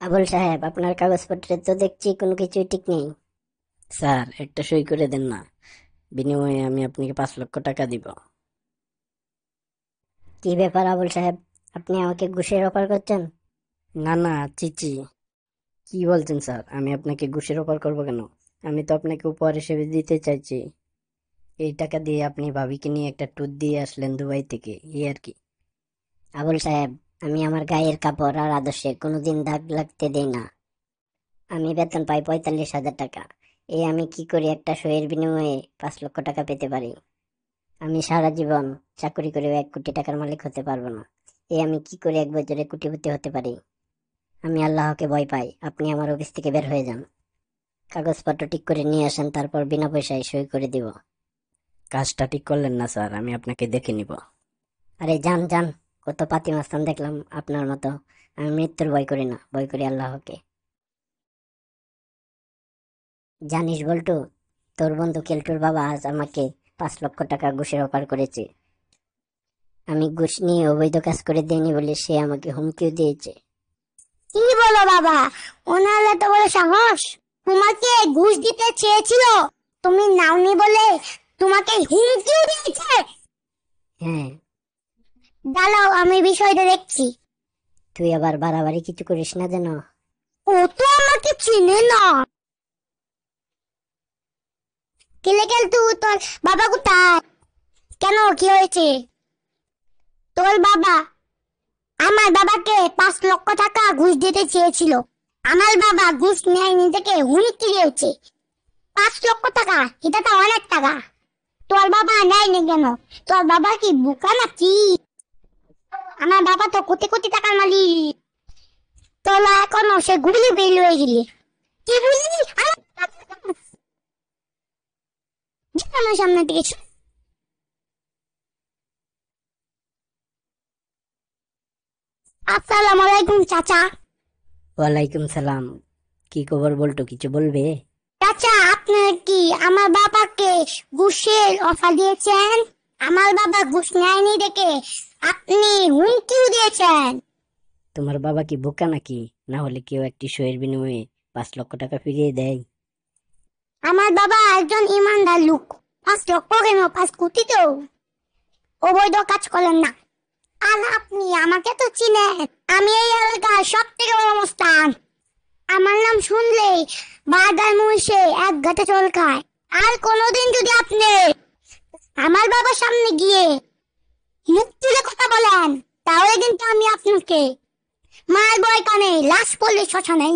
আবুল সাহেব, আপনার কাগজপত্রে তো দেখছি কোনো কিছুই ঠিক নেই। স্যার, একটা সই করে দেন না। বিনিময়ে আমি আপনাকে 5 লক্ষ টাকা দিব। কি ব্যাপার আবুল সাহেব, আপনি আমাকে ঘুষের অফার করছেন? না না, চিচি, কি বলছেন স্যার? আমি আপনাকে ঘুষের অফার করবো কেন? আমি তো আপনাকে উপহার হিসেবে দিতে চাইছি। এই টাকা দিয়ে আপনি ভাবিকে নিয়ে একটা ট্যুর দিয়ে আসলেন দুবাই থেকে, এই আর কি। আবুল সাহেব, আমি আমার গায়ের কাপড় আর আদর্শে কোনোদিন দাগ লাগতে দেই না। আমি বেতন পাই 45,000 টাকা। আমি কি করি একটা সইয়ের বিনিময়ে 5 লক্ষ টাকা পেতে পারি? আমি সারা জীবন চাকরি করেও 1 কোটি টাকার মালিক হতে পারবো না। আমি কি করে 1 বছরে কোটিপতি হতে পারি? আমি আল্লাহকে ভয় পাই। আপনি আমার অফিস থেকে বের হয়ে যান। কাগজপত্র ঠিক করে নিয়ে আসেন, তারপর বিনা পয়সায় সই করে দিব। কাজটা ঠিক করলেন না স্যার, আমি আপনাকে দেখে নিব। আরে যান যান, কত পাতি মাস্তান দেখলাম আপনার মতো। আমি মৃত্যুর ভয় করি না, ভয় করি আল্লাহকে। জানিস বল্টু, তোর বন্ধু কেলটুর বাবা আজ আমাকে 5 লক্ষ টাকা ঘুষের অফার করেছে। আমি ঘুষ নিয়ে অবৈধ কাজ করে দেয়নি বলে সে আমাকে হুমকিও দিয়েছে। কি বলো বাবা, ওনার এত বড় সাহস! তোমাকে ঘুষ দিতে চেয়েছিল, তুমি নাওনি বলে তোমাকে হুমকিও দিয়েছে। হ্যাঁ। দাঁড়াও, আমি বিষয়টা দেখছি। তুই আবার বাড়াবাড়ি কিছু করিস না যেন। ও তো আমাকে চিনে না। কেলে কেল তুই, তোর বাবা কোথায়? কেন, কি হয়েছে? তোর বাবা আমার বাবাকে 5 লক্ষ টাকা ঘুষ দিতে চেয়েছিল। আমার বাবা ঘুষ নেয়নি দেখে হুমকি দিয়েছে। 5 লক্ষ টাকা, এটা তো অনেক টাকা। তোর বাবা নেয়নি কেন? তোর বাবা কি বোকা নাকি? আমার বাবা তো কোটি কোটি টাকার মালিক। তোরা এখনো সে গুলি বের হয়ে গেলি। কি বললি? আমার সামনে থেকে সর। আসসালামু আলাইকুম চাচা। ওয়ালাইকুম সালাম। কি খবর বল্টু, কিছু বলবে? চাচা, আপনার কি আমার বাবাকে ঘুষের অফার দিয়েছেন? আমার বাবা ঘুষ নেয়নি দেখে আপনি হুমকিও দিয়েছেন। তোমার বাবা কি বোকা নাকি? না হলে কেউ একটি সইয়ের বিনিময়ে 5 লক্ষ টাকা ফিরিয়ে দেয়? আমার বাবা একজন ইমানদার লোক। 5 লক্ষ কেন, 5 কোটি তো। অবৈধ কাজ করেন না। আর আপনি আমাকে তো চিনেন। আমি এই এলাকার সব থেকে বড় মস্তান। আমার নাম শুনলেই বাদার মহিষে এক গাঁটে চল খায়। আর কোনোদিন যদি আপনি আমার বাবার সামনে গিয়ে মুখ তুলে কথা বলেন, তাহলে কিন্তু আমি আপনাকে মারবো এখানে, লাশ পড়লে শ্মশানে।